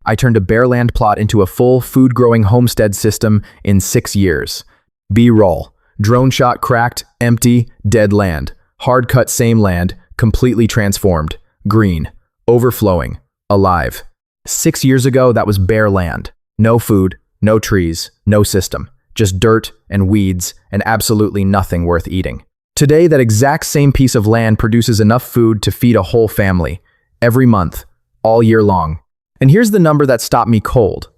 I turned a bare land plot into a full food-growing homestead system in 6 years. B-roll. Drone shot cracked, empty, dead land. Hard cut same land, completely transformed. Green. Overflowing. Alive. 6 years ago, that was bare land. No food, no trees, no system. Just dirt and weeds and absolutely nothing worth eating. Today, that exact same piece of land produces enough food to feed a whole family. Every month. All year long. And here's the number that stopped me cold.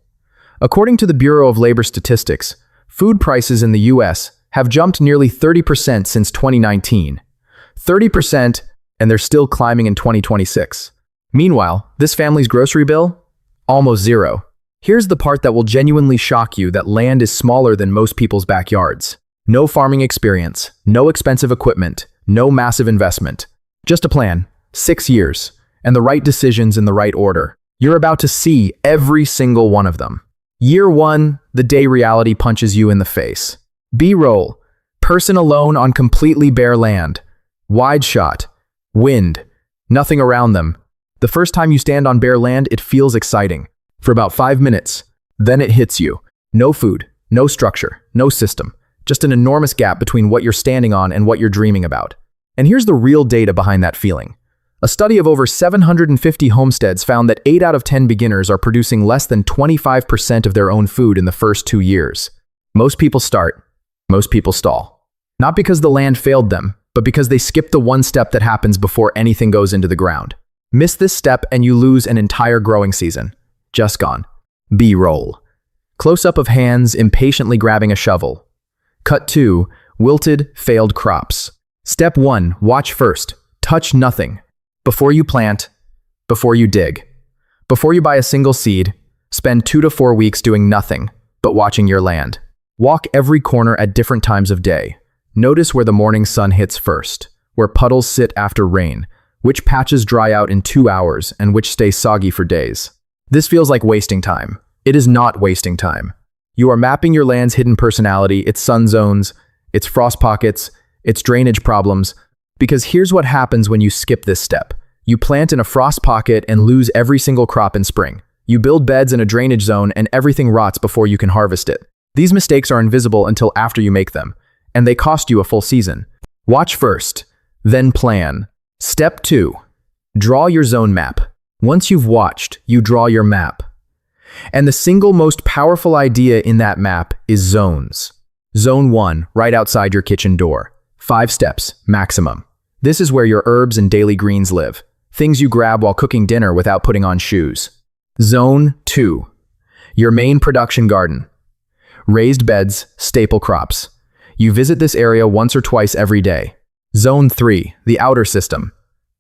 According to the Bureau of Labor Statistics, food prices in the US have jumped nearly 30% since 2019. 30%, and they're still climbing in 2026. Meanwhile, this family's grocery bill? Almost zero. Here's the part that will genuinely shock you: that land is smaller than most people's backyards. No farming experience, no expensive equipment, no massive investment. Just a plan, 6 years, and the right decisions in the right order. You're about to see every single one of them. Year 1, the day reality punches you in the face. B-roll, person alone on completely bare land. Wide shot, wind, nothing around them. The first time you stand on bare land, it feels exciting. For about 5 minutes, then it hits you. No food, no structure, no system. Just an enormous gap between what you're standing on and what you're dreaming about. And here's the real data behind that feeling. A study of over 750 homesteads found that 8 out of 10 beginners are producing less than 25% of their own food in the first 2 years. Most people start, most people stall. Not because the land failed them, but because they skip the one step that happens before anything goes into the ground. Miss this step and you lose an entire growing season. Just gone. B-roll. Close-up of hands impatiently grabbing a shovel. Cut 2, wilted, failed crops. Step 1, watch first. Touch nothing. Before you plant, before you dig, before you buy a single seed, spend 2 to 4 weeks doing nothing but watching your land. Walk every corner at different times of day. Notice where the morning sun hits first, where puddles sit after rain, which patches dry out in 2 hours and which stay soggy for days. This feels like wasting time. It is not wasting time. You are mapping your land's hidden personality, its sun zones, its frost pockets, its drainage problems, because here's what happens when you skip this step. You plant in a frost pocket and lose every single crop in spring. You build beds in a drainage zone and everything rots before you can harvest it. These mistakes are invisible until after you make them, and they cost you a full season. Watch first, then plan. Step 2. Draw your zone map. Once you've watched, you draw your map. And the single most powerful idea in that map is zones. Zone 1, right outside your kitchen door. 5 steps, maximum. This is where your herbs and daily greens live. Things you grab while cooking dinner without putting on shoes. Zone 2, your main production garden. Raised beds, staple crops. You visit this area once or twice every day. Zone 3, the outer system.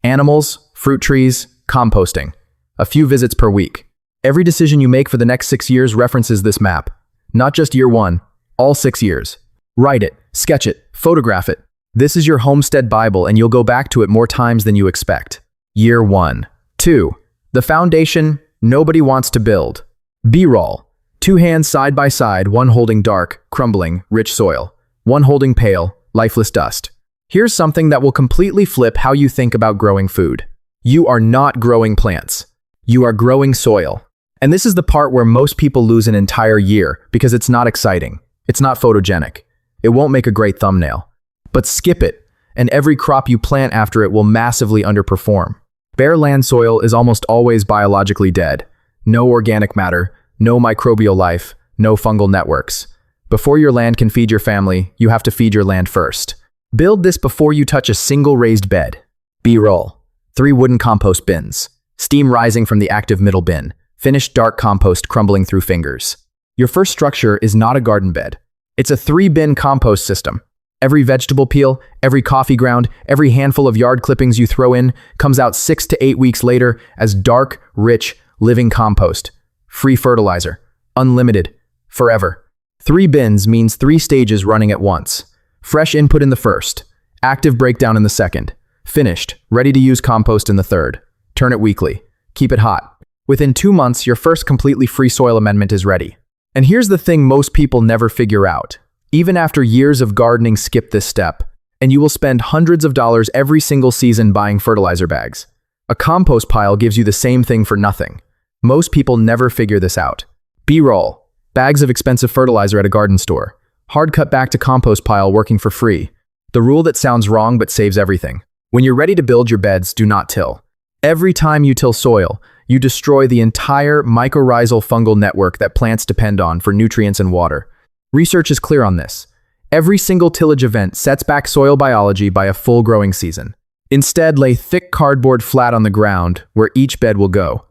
Animals, fruit trees, composting. A few visits per week. Every decision you make for the next 6 years references this map. Not just year 1, all 6 years. Write it, sketch it, photograph it. This is your homestead Bible and you'll go back to it more times than you expect. Year 1. 2. The foundation nobody wants to build. B-roll. 2 hands side by side, one holding dark, crumbling, rich soil. One holding pale, lifeless dust. Here's something that will completely flip how you think about growing food. You are not growing plants. You are growing soil. And this is the part where most people lose an entire year because it's not exciting. It's not photogenic. It won't make a great thumbnail. But skip it, and every crop you plant after it will massively underperform. Bare land soil is almost always biologically dead. No organic matter, no microbial life, no fungal networks. Before your land can feed your family, you have to feed your land first. Build this before you touch a single raised bed. B-roll. 3 wooden compost bins. Steam rising from the active middle bin. Finished dark compost crumbling through fingers. Your first structure is not a garden bed. It's a 3-bin compost system. Every vegetable peel, every coffee ground, every handful of yard clippings you throw in comes out 6 to 8 weeks later as dark, rich, living compost. Free fertilizer. Unlimited. Forever. 3 bins means 3 stages running at once. Fresh input in the first. Active breakdown in the second. Finished, ready to use compost in the third. Turn it weekly. Keep it hot. Within 2 months, your first completely free soil amendment is ready. And here's the thing most people never figure out. Even after years of gardening, skip this step, and you will spend hundreds of dollars every single season buying fertilizer bags. A compost pile gives you the same thing for nothing. Most people never figure this out. B-roll. Bags of expensive fertilizer at a garden store. Hard cut back to compost pile working for free. The rule that sounds wrong but saves everything. When you're ready to build your beds, do not till. Every time you till soil, you destroy the entire mycorrhizal fungal network that plants depend on for nutrients and water. Research is clear on this. Every single tillage event sets back soil biology by a full growing season. Instead, lay thick cardboard flat on the ground where each bed will go.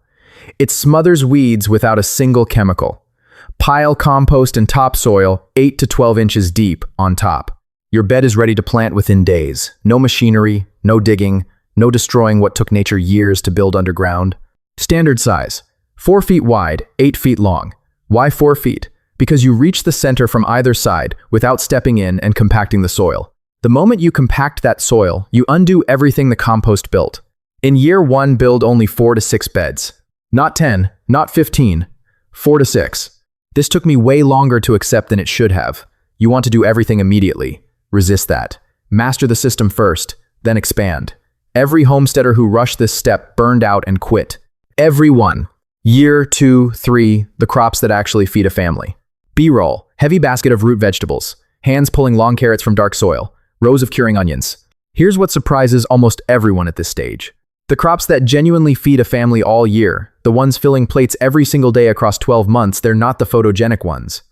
It smothers weeds without a single chemical. Pile compost and topsoil 8 to 12 inches deep on top. Your bed is ready to plant within days. No machinery, no digging, no destroying what took nature years to build underground. Standard size, 4 feet wide, 8 feet long. Why 4 feet? Because you reach the center from either side without stepping in and compacting the soil. The moment you compact that soil, you undo everything the compost built. In year 1, build only 4 to 6 beds. Not 10, not 15, 4 to 6. This took me way longer to accept than it should have. You want to do everything immediately. Resist that. Master the system first, then expand. Every homesteader who rushed this step burned out and quit. Everyone. Year 2, 3, the crops that actually feed a family. B-roll, heavy basket of root vegetables, hands pulling long carrots from dark soil, rows of curing onions. Here's what surprises almost everyone at this stage. The crops that genuinely feed a family all year, the ones filling plates every single day across 12 months, they're not the photogenic ones.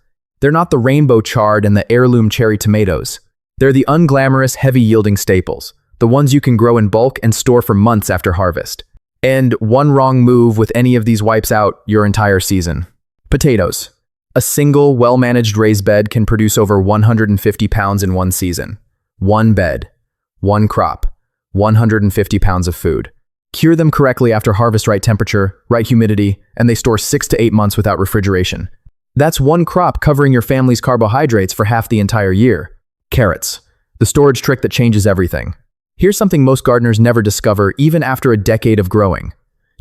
They're not the rainbow chard and the heirloom cherry tomatoes. They're the unglamorous, heavy-yielding staples, the ones you can grow in bulk and store for months after harvest. And one wrong move with any of these wipes out your entire season. Potatoes. A single, well-managed raised bed can produce over 150 pounds in one season. One bed, one crop, 150 pounds of food. Cure them correctly after harvest, right temperature, right humidity, and they store 6 to 8 months without refrigeration. That's one crop covering your family's carbohydrates for half the entire year. Carrots. The storage trick that changes everything. Here's something most gardeners never discover even after a decade of growing.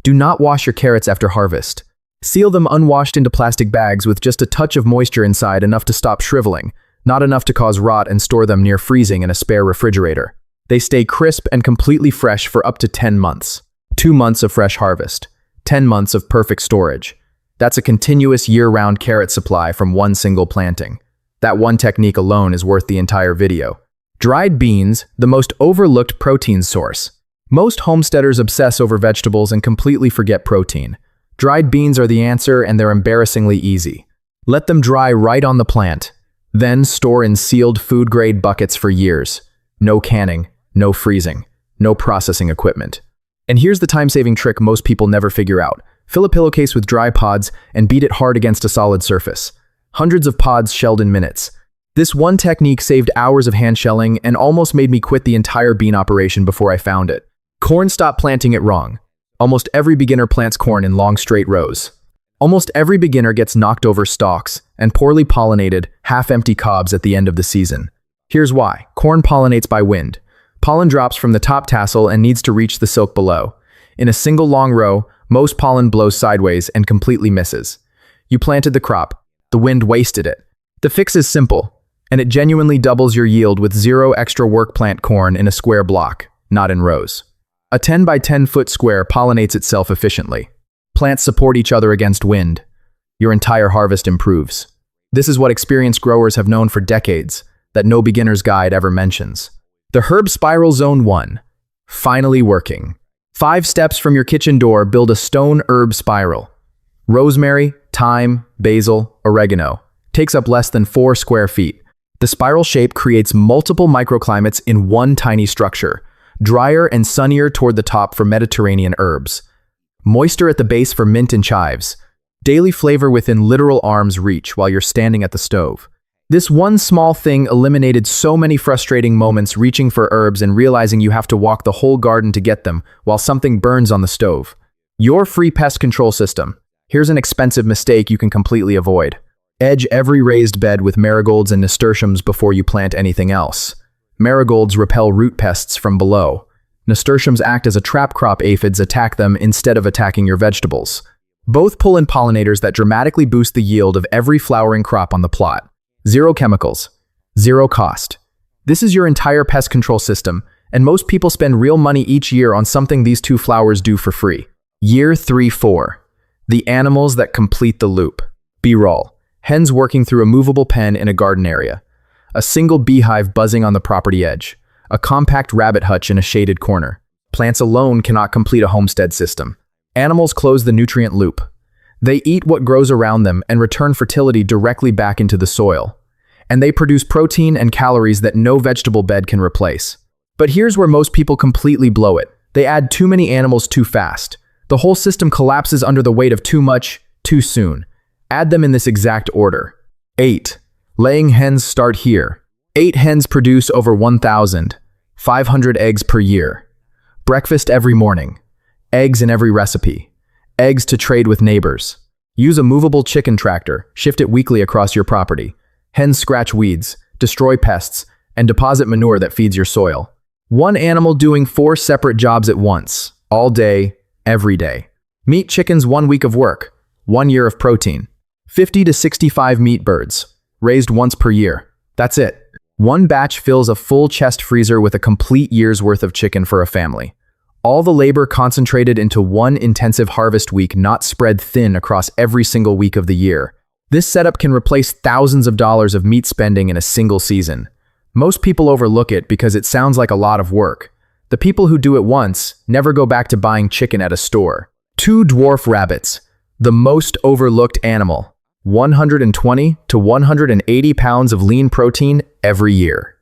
Do not wash your carrots after harvest. Seal them unwashed into plastic bags with just a touch of moisture inside, enough to stop shriveling, not enough to cause rot, and store them near freezing in a spare refrigerator. They stay crisp and completely fresh for up to 10 months. 2 months of fresh harvest. 10 months of perfect storage. That's a continuous year-round carrot supply from one single planting. That one technique alone is worth the entire video. Dried beans, the most overlooked protein source. Most homesteaders obsess over vegetables and completely forget protein. Dried beans are the answer, and they're embarrassingly easy. Let them dry right on the plant. Then store in sealed food-grade buckets for years. No canning, no freezing, no processing equipment. And here's the time-saving trick most people never figure out. Fill a pillowcase with dry pods and beat it hard against a solid surface. Hundreds of pods shelled in minutes. This one technique saved hours of hand shelling and almost made me quit the entire bean operation before I found it. Corn, stop planting it wrong. Almost every beginner plants corn in long straight rows. Almost every beginner gets knocked over stalks and poorly pollinated, half-empty cobs at the end of the season. Here's why. Corn pollinates by wind. Pollen drops from the top tassel and needs to reach the silk below. In a single long row, most pollen blows sideways and completely misses. You planted the crop. The wind wasted it. The fix is simple, and it genuinely doubles your yield with 0 extra work. Plant corn in a square block, not in rows. A 10 by 10 foot square pollinates itself efficiently. Plants support each other against wind. Your entire harvest improves. This is what experienced growers have known for decades, that no beginner's guide ever mentions. The Herb Spiral Zone 1. Finally working. 5 steps from your kitchen door, build a stone herb spiral. Rosemary, thyme, basil, oregano. Takes up less than 4 square feet. The spiral shape creates multiple microclimates in one tiny structure. Drier and sunnier toward the top for Mediterranean herbs. Moister at the base for mint and chives. Daily flavor within literal arm's reach while you're standing at the stove. This one small thing eliminated so many frustrating moments reaching for herbs and realizing you have to walk the whole garden to get them while something burns on the stove. Your free pest control system. Here's an expensive mistake you can completely avoid. Edge every raised bed with marigolds and nasturtiums before you plant anything else. Marigolds repel root pests from below. Nasturtiums act as a trap crop. Aphids attack them instead of attacking your vegetables. Both pull in pollinators that dramatically boost the yield of every flowering crop on the plot. 0 chemicals. 0 cost. This is your entire pest control system, and most people spend real money each year on something these 2 flowers do for free. Year 3-4. The animals that complete the loop. B-roll. Hens working through a movable pen in a garden area. A single beehive buzzing on the property edge. A compact rabbit hutch in a shaded corner. Plants alone cannot complete a homestead system. Animals close the nutrient loop. They eat what grows around them and return fertility directly back into the soil. And they produce protein and calories that no vegetable bed can replace. But here's where most people completely blow it. They add too many animals too fast. The whole system collapses under the weight of too much, too soon. Add them in this exact order. 8. Laying hens start here. 8 hens produce over 1,500 eggs per year. Breakfast every morning. Eggs in every recipe. Eggs to trade with neighbors. Use a movable chicken tractor, shift it weekly across your property. Hens scratch weeds, destroy pests, and deposit manure that feeds your soil. One animal doing 4 separate jobs at once, all day, every day. Meat chickens 1 week of work, 1 year of protein. 50 to 65 meat birds, raised once per year. That's it. One batch fills a full chest freezer with a complete year's worth of chicken for a family. All the labor concentrated into one intensive harvest week, not spread thin across every single week of the year. This setup can replace thousands of dollars of meat spending in a single season. Most people overlook it because it sounds like a lot of work. The people who do it once never go back to buying chicken at a store. 2 dwarf rabbits, the most overlooked animal. 120 to 180 pounds of lean protein every year.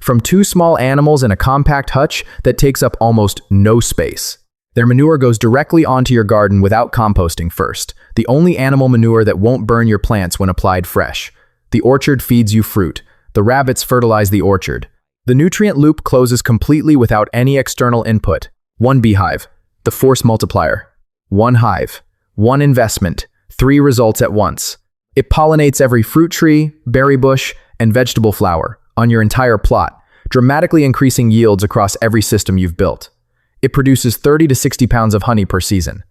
From 2 small animals in a compact hutch that takes up almost no space. Their manure goes directly onto your garden without composting first. The only animal manure that won't burn your plants when applied fresh. The orchard feeds you fruit. The rabbits fertilize the orchard. The nutrient loop closes completely without any external input. 1 beehive, the force multiplier. 1 hive, 1 investment, 3 results at once. It pollinates every fruit tree, berry bush, and vegetable flower on your entire plot, dramatically increasing yields across every system you've built. It produces 30 to 60 pounds of honey per season.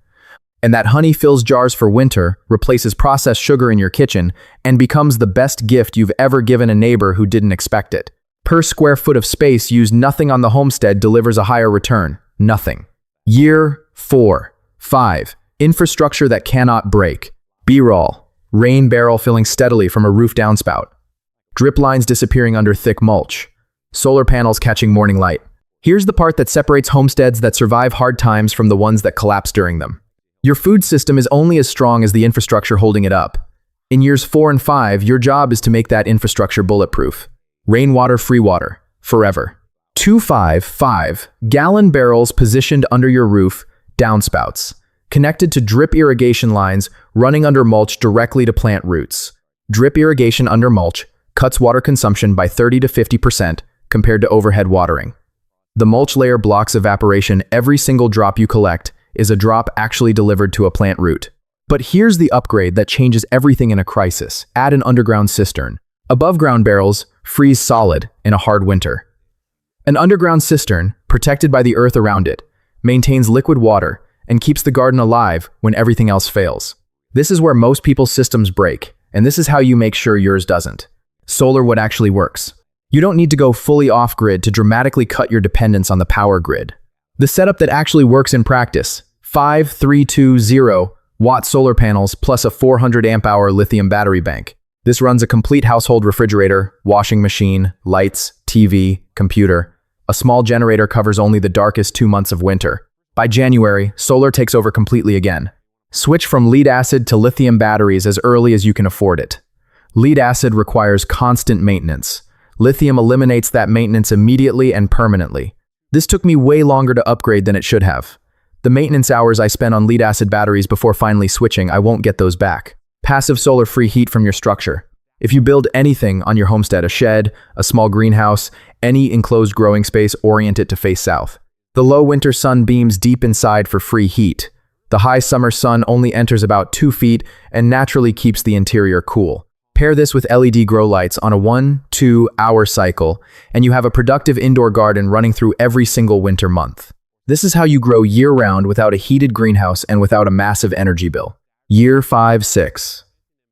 And that honey fills jars for winter, replaces processed sugar in your kitchen, and becomes the best gift you've ever given a neighbor who didn't expect it. Per square foot of space used, nothing on the homestead delivers a higher return. Nothing. Year 4. 5. Infrastructure that cannot break. B-roll. Rain barrel filling steadily from a roof downspout. Drip lines disappearing under thick mulch. Solar panels catching morning light. Here's the part that separates homesteads that survive hard times from the ones that collapse during them. Your food system is only as strong as the infrastructure holding it up. In years 4 and 5, your job is to make that infrastructure bulletproof. Rainwater, free water, forever. 2 5-gallon barrels positioned under your roof, downspouts, connected to drip irrigation lines running under mulch directly to plant roots. Drip irrigation under mulch cuts water consumption by 30 to 50% compared to overhead watering. The mulch layer blocks evaporation. Every single drop you collect is a drop actually delivered to a plant root. But here's the upgrade that changes everything in a crisis. Add an underground cistern. Above ground barrels freeze solid in a hard winter. An underground cistern, protected by the earth around it, maintains liquid water and keeps the garden alive when everything else fails. This is where most people's systems break, and this is how you make sure yours doesn't. Solar, what actually works. You don't need to go fully off-grid to dramatically cut your dependence on the power grid. The setup that actually works in practice: 5 320-watt solar panels plus a 400 amp-hour lithium battery bank. This runs a complete household refrigerator, washing machine, lights, TV, computer. A small generator covers only the darkest 2 months of winter. By January, solar takes over completely again. Switch from lead acid to lithium batteries as early as you can afford it. Lead acid requires constant maintenance. Lithium eliminates that maintenance immediately and permanently. This took me way longer to upgrade than it should have. The maintenance hours I spent on lead acid batteries before finally switching, I won't get those back. Passive solar free heat from your structure. If you build anything on your homestead, a shed, a small greenhouse, any enclosed growing space, orient it to face south. The low winter sun beams deep inside for free heat. The high summer sun only enters about 2 feet and naturally keeps the interior cool. Pair this with LED grow lights on a 1-2 hour cycle, and you have a productive indoor garden running through every single winter month. This is how you grow year-round without a heated greenhouse and without a massive energy bill. Year 5-6.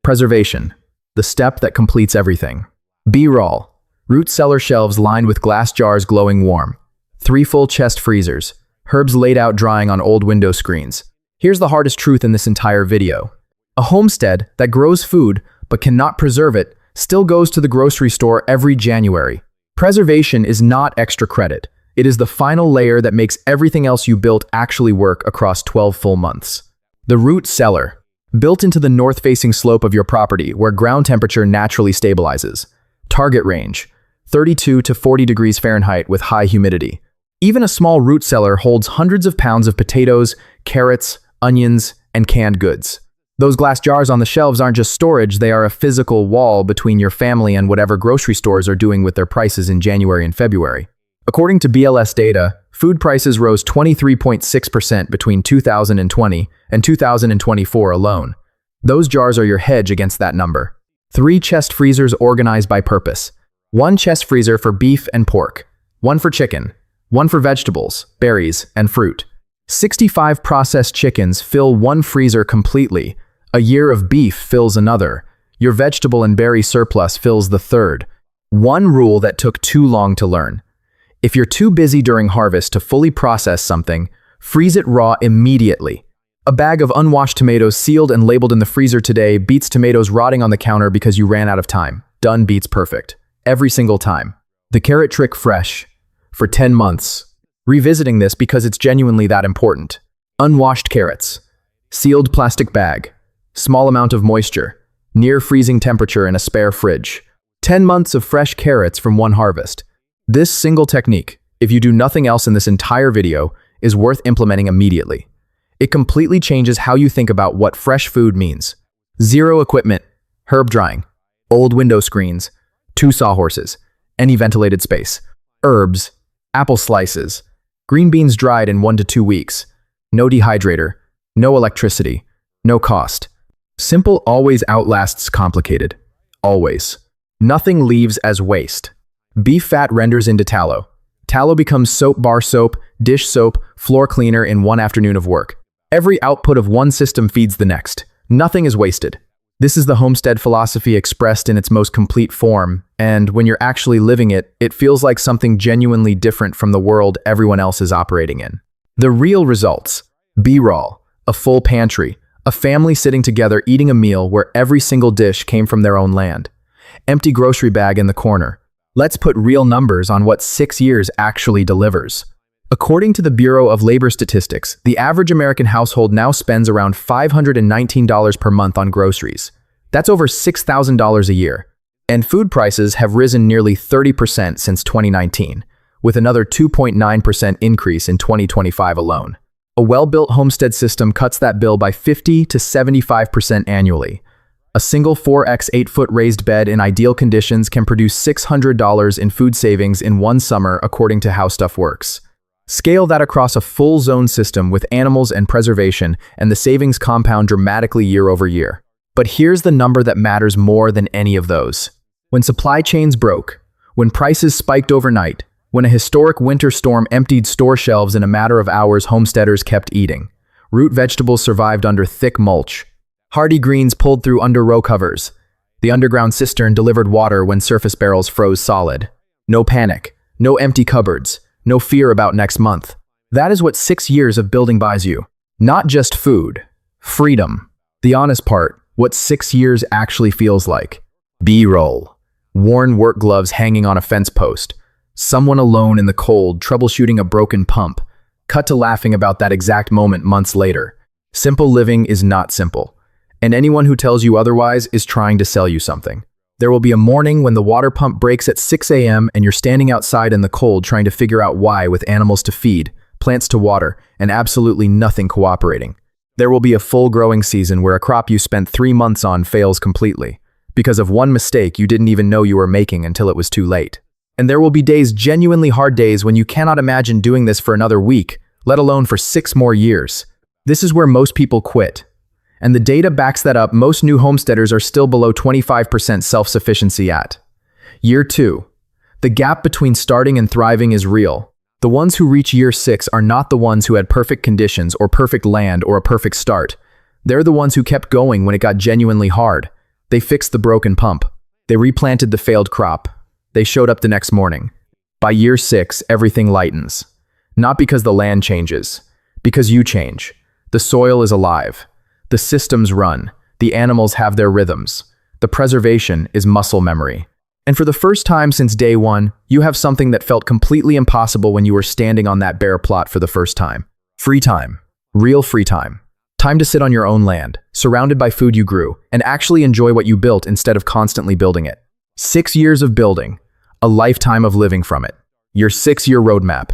Preservation. The step that completes everything. B-roll. Root cellar shelves lined with glass jars glowing warm. 3 full chest freezers. Herbs laid out drying on old window screens. Here's the hardest truth in this entire video. A homestead that grows food but cannot preserve it still goes to the grocery store every January. Preservation is not extra credit. It is the final layer that makes everything else you built actually work across 12 full months. The root cellar. Built into the north-facing slope of your property where ground temperature naturally stabilizes. Target range, 32 to 40 degrees Fahrenheit with high humidity. Even a small root cellar holds hundreds of pounds of potatoes, carrots, onions, and canned goods. Those glass jars on the shelves aren't just storage, they are a physical wall between your family and whatever grocery stores are doing with their prices in January and February. According to BLS data, food prices rose 23.6% between 2020 and 2024 alone. Those jars are your hedge against that number. 3 chest freezers organized by purpose. 1 chest freezer for beef and pork. 1 for chicken. 1 for vegetables, berries, and fruit. 65 processed chickens fill 1 freezer completely. A year of beef fills another. Your vegetable and berry surplus fills the third. One rule that took too long to learn. If you're too busy during harvest to fully process something, freeze it raw immediately. A bag of unwashed tomatoes sealed and labeled in the freezer today beats tomatoes rotting on the counter because you ran out of time. Done beats perfect. Every single time. The carrot trick fresh. For 10 months. Revisiting this because it's genuinely that important. Unwashed carrots. Sealed plastic bag. Small amount of moisture. Near freezing temperature in a spare fridge. 10 months of fresh carrots from one harvest. This single technique, if you do nothing else in this entire video, is worth implementing immediately. It completely changes how you think about what fresh food means. 0 equipment, herb drying, old window screens, 2 sawhorses, any ventilated space, herbs, apple slices, green beans dried in 1 to 2 weeks, no dehydrator, no electricity, no cost. Simple always outlasts complicated. Always. Nothing leaves as waste. Beef fat renders into tallow. Tallow becomes soap, bar soap, dish soap, floor cleaner in 1 afternoon of work. Every output of one system feeds the next. Nothing is wasted. This is the homestead philosophy expressed in its most complete form, and when you're actually living it, it feels like something genuinely different from the world everyone else is operating in. The real results. B-roll, a full pantry, a family sitting together eating a meal where every single dish came from their own land. Empty grocery bag in the corner. Let's put real numbers on what 6 years actually delivers. According to the Bureau of Labor Statistics, the average American household now spends around $519 per month on groceries. That's over $6,000 a year. And food prices have risen nearly 30% since 2019, with another 2.9% increase in 2025 alone. A well-built homestead system cuts that bill by 50 to 75% annually. A single 4x 8-foot raised bed in ideal conditions can produce $600 in food savings in 1 summer according to How Stuff Works. Scale that across a full zone system with animals and preservation, and the savings compound dramatically year over year. But here's the number that matters more than any of those. When supply chains broke, when prices spiked overnight, when a historic winter storm emptied store shelves in a matter of hours, homesteaders kept eating. Root vegetables survived under thick mulch. Hardy greens pulled through under row covers. The underground cistern delivered water when surface barrels froze solid. No panic, no empty cupboards, no fear about next month. That is what 6 years of building buys you. Not just food, freedom. The honest part, what 6 years actually feels like. B-roll. Worn work gloves hanging on a fence post. Someone alone in the cold troubleshooting a broken pump. Cut to laughing about that exact moment months later. Simple living is not simple. And anyone who tells you otherwise is trying to sell you something. There will be a morning when the water pump breaks at 6 a.m. and you're standing outside in the cold trying to figure out why, with animals to feed, plants to water, and absolutely nothing cooperating. There will be a full growing season where a crop you spent 3 months on fails completely, because of one mistake you didn't even know you were making until it was too late. And there will be days, genuinely hard days, when you cannot imagine doing this for another week, let alone for 6 more years. This is where most people quit. And the data backs that up. Most new homesteaders are still below 25% self-sufficiency at year 2. The gap between starting and thriving is real. The ones who reach year 6 are not the ones who had perfect conditions or perfect land or a perfect start. They're the ones who kept going when it got genuinely hard. They fixed the broken pump. They replanted the failed crop. They showed up the next morning. By year 6, everything lightens. Not because the land changes, because you change. The soil is alive. The systems run. The animals have their rhythms. The preservation is muscle memory. And for the first time since day one, you have something that felt completely impossible when you were standing on that bare plot for the first time. Free time. Real free time. Time to sit on your own land, surrounded by food you grew, and actually enjoy what you built instead of constantly building it. 6 years of building. A lifetime of living from it. Your 6-year roadmap.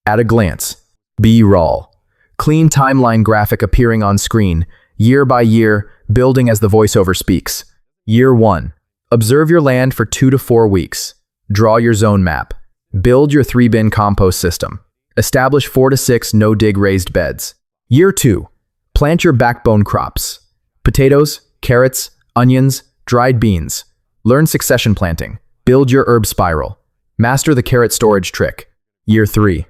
At a glance. B-roll. Clean timeline graphic appearing on screen, year by year, building as the voiceover speaks. Year 1. Observe your land for 2 to 4 weeks. Draw your zone map. Build your 3-bin compost system. Establish 4 to 6 no-dig raised beds. Year 2. Plant your backbone crops. Potatoes, carrots, onions, dried beans. Learn succession planting. Build your herb spiral. Master the carrot storage trick. Year 3.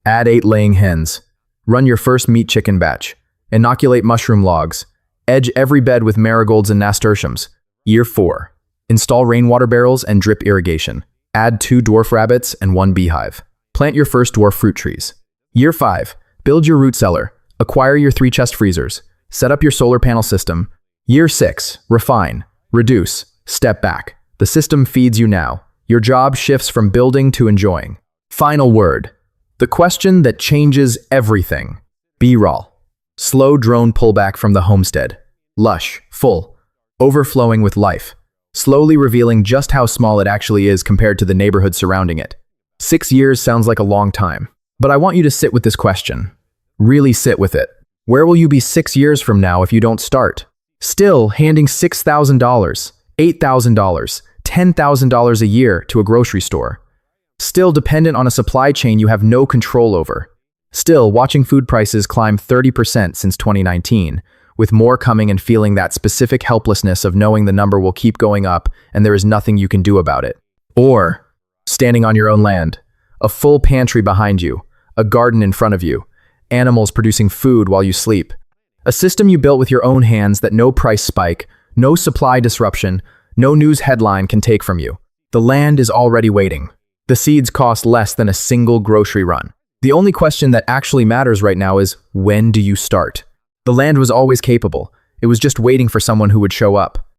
Add 8 laying hens. Run your first meat chicken batch. Inoculate mushroom logs. Edge every bed with marigolds and nasturtiums. Year 4. Install rainwater barrels and drip irrigation. Add 2 dwarf rabbits and 1 beehive. Plant your first dwarf fruit trees. Year 5. Build your root cellar. Acquire your 3 chest freezers. Set up your solar panel system. Year 6. Refine. Reduce. Step back. The system feeds you now. Your job shifts from building to enjoying. Final word. The question that changes everything. B-roll. Slow drone pullback from the homestead. Lush, full, overflowing with life. Slowly revealing just how small it actually is compared to the neighborhood surrounding it. 6 years sounds like a long time, but I want you to sit with this question. Really sit with it. Where will you be 6 years from now if you don't start? Still handing $6,000, $8,000, $10,000 a year to a grocery store. Still dependent on a supply chain you have no control over. Still watching food prices climb 30% since 2019, with more coming and feeling that specific helplessness of knowing the number will keep going up and there is nothing you can do about it. Or standing on your own land, a full pantry behind you, a garden in front of you, animals producing food while you sleep. A system you built with your own hands that no price spike, no supply disruption, no news headline can take from you. The land is already waiting. The seeds cost less than a single grocery run. The only question that actually matters right now is, when do you start? The land was always capable. It was just waiting for someone who would show up.